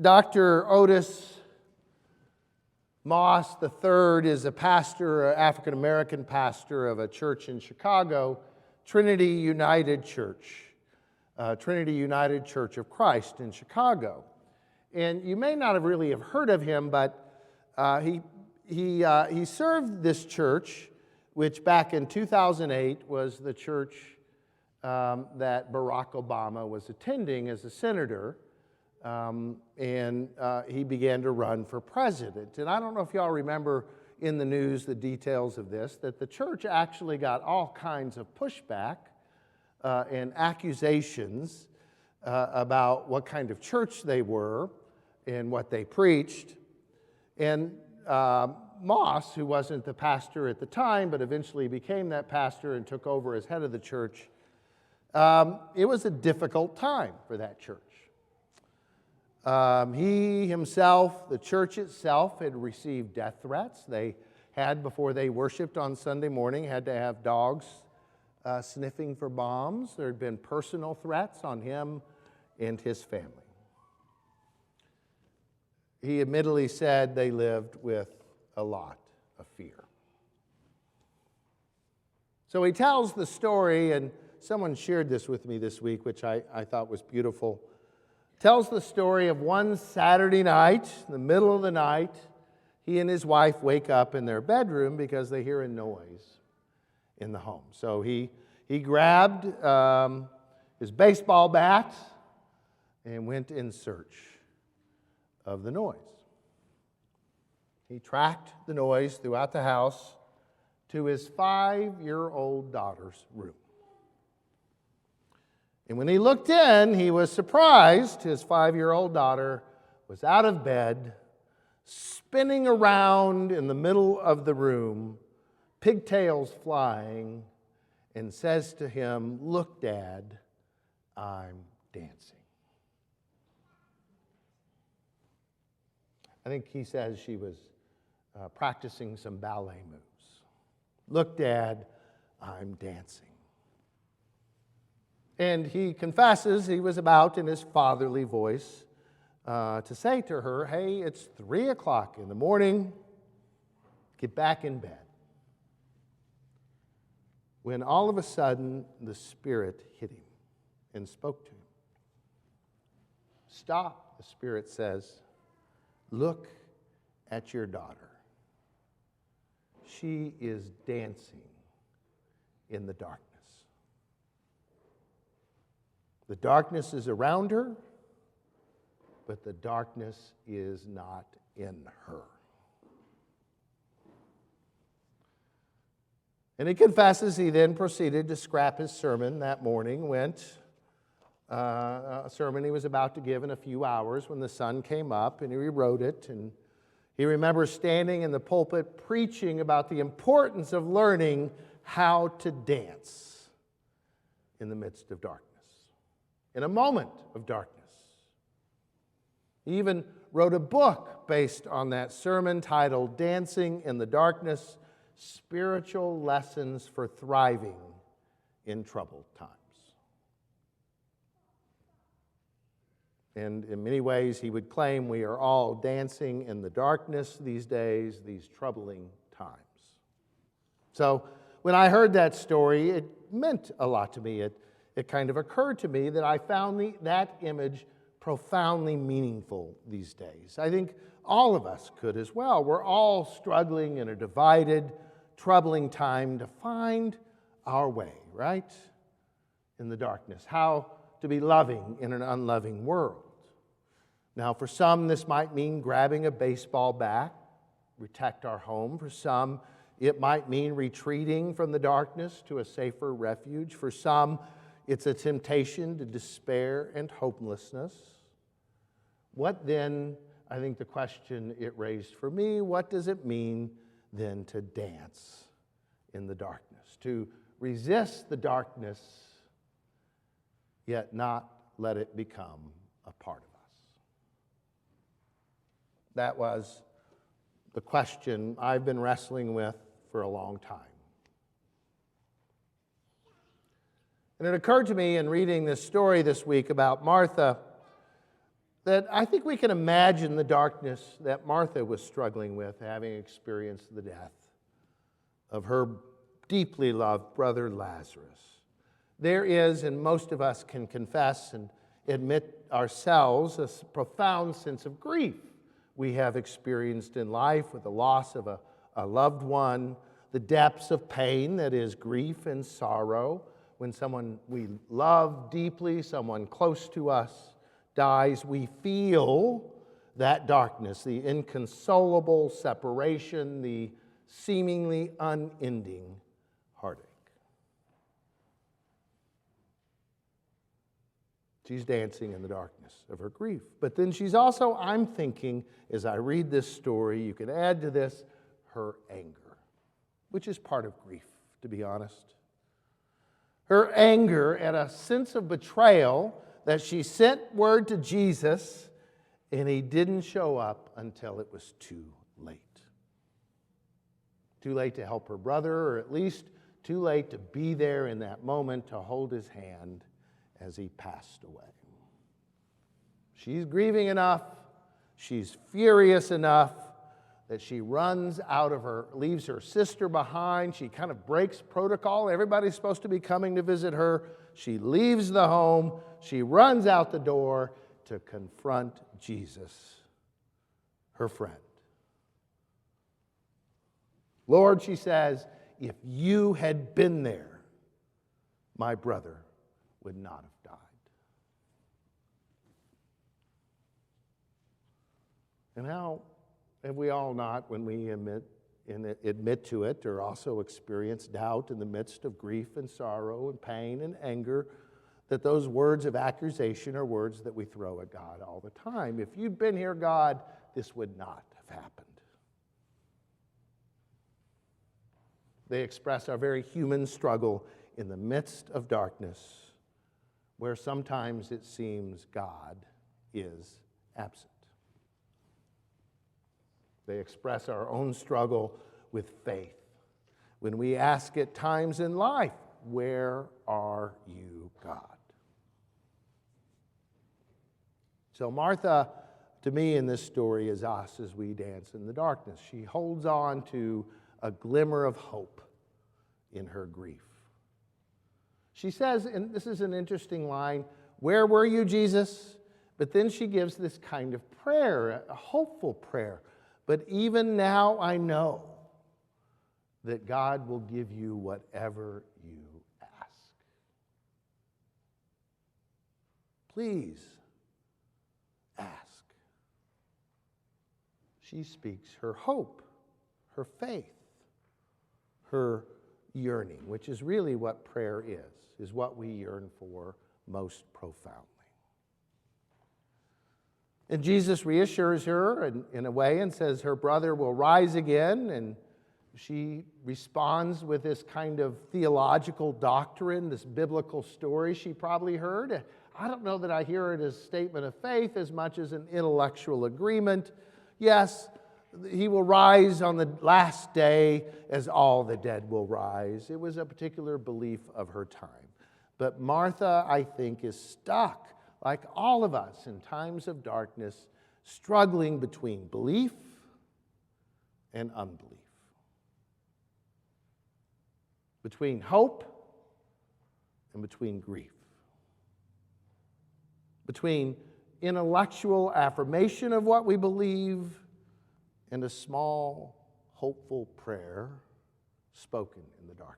Dr. Otis Moss III is a pastor, an African-American pastor of a church in Chicago, Trinity United Church of Christ in Chicago. And you may not have really heard of him, but he served this church, which back in 2008 was the church that Barack Obama was attending as a senator, and he began to run for president. And I don't know if y'all remember in the news the details of this, that the church actually got all kinds of pushback and accusations about what kind of church they were and what they preached. And Moss, who wasn't the pastor at the time, but eventually became that pastor and took over as head of the church, it was a difficult time for that church. He himself, the church itself, had received death threats. They had, before they worshiped on Sunday morning, had to have dogs sniffing for bombs. There had been personal threats on him and his family. He admittedly said they lived with a lot of fear. So he tells the story, and someone shared this with me this week, which I thought was beautiful. Tells the story of one Saturday night, in the middle of the night, he and his wife wake up in their bedroom because they hear a noise in the home. So he grabbed his baseball bat and went in search of the noise. He tracked the noise throughout the house to his 5-year-old daughter's room. And when he looked in, he was surprised. His 5-year-old daughter was out of bed, spinning around in the middle of the room, pigtails flying, and says to him, "Look, Dad, I'm dancing." I think he says she was practicing some ballet moves. "Look, Dad, I'm dancing." And he confesses he was about, in his fatherly voice, to say to her, "Hey, it's 3 o'clock in the morning. Get back in bed." When all of a sudden, the Spirit hit him and spoke to him. "Stop," the Spirit says. "Look at your daughter. She is dancing in the darkness. The darkness is around her, but the darkness is not in her." And he confesses he then proceeded to scrap his sermon that morning, a sermon he was about to give in a few hours when the sun came up, and he rewrote it. And he remembers standing in the pulpit preaching about the importance of learning how to dance in the midst of darkness, in a moment of darkness. He even wrote a book based on that sermon titled "Dancing in the Darkness: Spiritual Lessons for Thriving in Troubled Times." And in many ways, he would claim we are all dancing in the darkness these days, these troubling times. So when I heard that story, it meant a lot to me. It kind of occurred to me that I found that image profoundly meaningful these days. I think all of us could as well. We're all struggling in a divided, troubling time to find our way, right? In the darkness. How to be loving in an unloving world. Now, for some, this might mean grabbing a baseball bat, protect our home. For some, it might mean retreating from the darkness to a safer refuge. For some, it's a temptation to despair and hopelessness. What then, I think the question it raised for me, what does it mean then to dance in the darkness? To resist the darkness, yet not let it become a part of us. That was the question I've been wrestling with for a long time. And it occurred to me in reading this story this week about Martha, that I think we can imagine the darkness that Martha was struggling with, having experienced the death of her deeply loved brother Lazarus. There is, and most of us can confess and admit ourselves, a profound sense of grief we have experienced in life with the loss of a loved one, the depths of pain that is grief and sorrow when someone we love deeply, someone close to us, dies. We feel that darkness, the inconsolable separation, the seemingly unending heartache. She's dancing in the darkness of her grief. But then she's also, I'm thinking, as I read this story, you can add to this her anger, which is part of grief, to be honest. Her anger at a sense of betrayal that she sent word to Jesus and he didn't show up until it was too late. Too late to help her brother, or at least too late to be there in that moment to hold his hand as he passed away. She's grieving enough, she's furious enough that she runs out of her, leaves her sister behind. She kind of breaks protocol. Everybody's supposed to be coming to visit her. She leaves the home. She runs out the door to confront Jesus, her friend. Lord, she says, if you had been there, my brother would not have died. And how have we all not, when we admit to it, or also experience doubt in the midst of grief and sorrow and pain and anger, that those words of accusation are words that we throw at God all the time. If you'd been here, God, this would not have happened. They express our very human struggle in the midst of darkness, where sometimes it seems God is absent. They express our own struggle with faith. When we ask at times in life, where are you, God? So Martha, to me in this story, is us as we dance in the darkness. She holds on to a glimmer of hope in her grief. She says, and this is an interesting line, where were you, Jesus? But then she gives this kind of prayer, a hopeful prayer. But even now I know that God will give you whatever you ask. Please ask. She speaks her hope, her faith, her yearning, which is really what prayer is what we yearn for most profoundly. And Jesus reassures her in a way and says her brother will rise again, and she responds with this kind of theological doctrine, this biblical story she probably heard. I don't know that I hear it as a statement of faith as much as an intellectual agreement. Yes, he will rise on the last day as all the dead will rise. It was a particular belief of her time. But Martha, I think, is stuck, like all of us in times of darkness, struggling between belief and unbelief, between hope and between grief, between intellectual affirmation of what we believe and a small, hopeful prayer spoken in the darkness.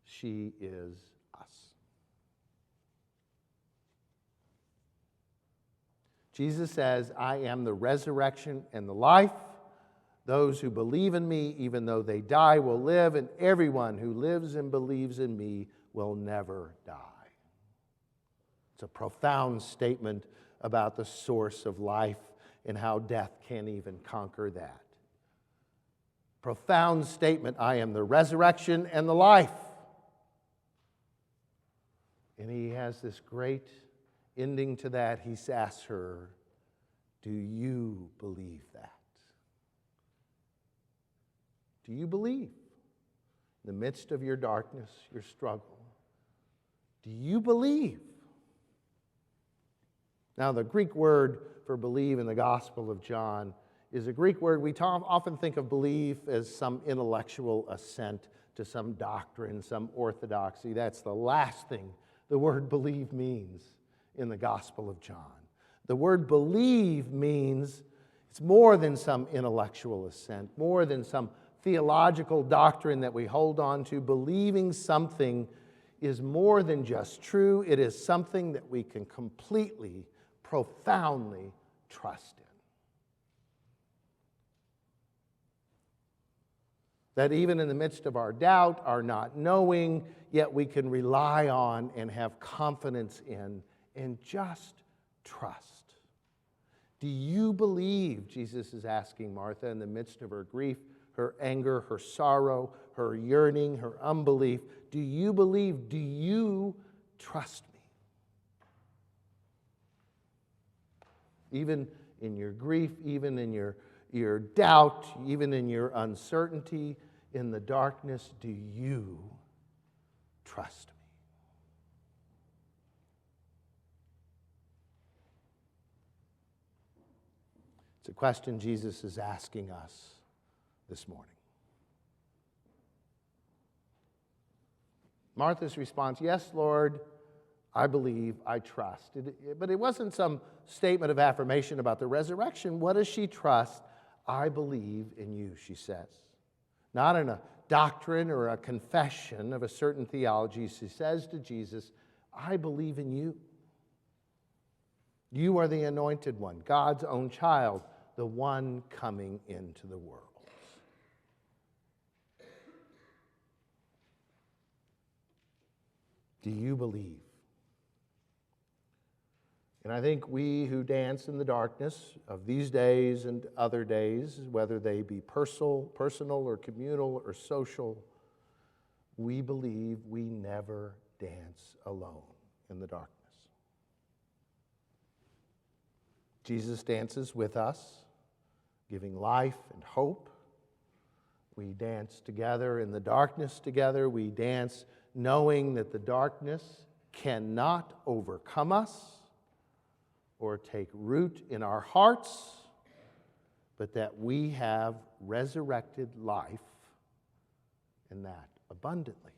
She is us. Jesus says, I am the resurrection and the life. Those who believe in me, even though they die, will live, and everyone who lives and believes in me will never die. It's a profound statement about the source of life and how death can't even conquer that. Profound statement, I am the resurrection and the life. And he has this great ending to that. He asks her, do you believe that? Do you believe? In the midst of your darkness, your struggle, do you believe Now, the Greek word for believe in the Gospel of John is a Greek word. We often think of belief as some intellectual assent to some doctrine, some orthodoxy. That's the last thing the word believe means in the Gospel of John. The word believe means it's more than some intellectual assent, more than some theological doctrine that we hold on to. Believing something is more than just true. It is something that we can completely, profoundly trust in. That even in the midst of our doubt, our not knowing, yet we can rely on and have confidence in and just trust. Do you believe, Jesus is asking Martha in the midst of her grief, her anger, her sorrow, her yearning, her unbelief, do you believe, do you trust me? Even in your grief, even in your doubt, even in your uncertainty, in the darkness, do you trust me? It's a question Jesus is asking us this morning. Martha's response, yes, Lord, I believe, I trust. But it wasn't some statement of affirmation about the resurrection. What does she trust? I believe in you, she says. Not in a doctrine or a confession of a certain theology. She says to Jesus, I believe in you. You are the anointed one, God's own child, the one coming into the world. Do you believe? And I think we who dance in the darkness of these days and other days, whether they be personal or communal or social, we believe we never dance alone in the darkness. Jesus dances with us, giving life and hope. We dance together in the darkness together. We dance knowing that the darkness cannot overcome us or take root in our hearts, but that we have resurrected life, and that abundantly.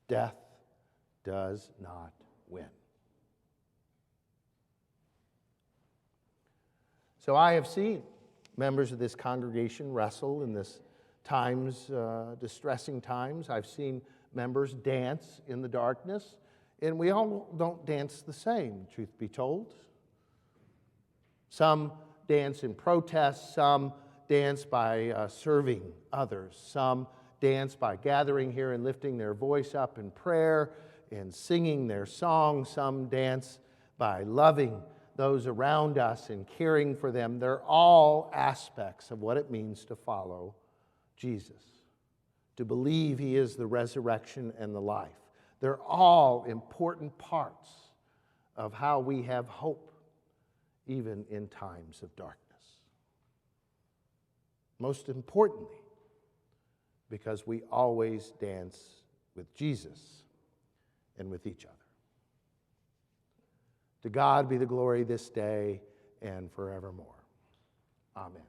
Death does not win. So I have seen members of this congregation wrestle in this distressing times. I've seen members dance in the darkness. And we all don't dance the same, truth be told. Some dance in protest, some dance by serving others, some dance by gathering here and lifting their voice up in prayer and singing their song, some dance by loving those around us and caring for them. They're all aspects of what it means to follow Jesus, to believe He is the resurrection and the life. They're all important parts of how we have hope, even in times of darkness. Most importantly, because we always dance with Jesus and with each other. To God be the glory this day and forevermore. Amen.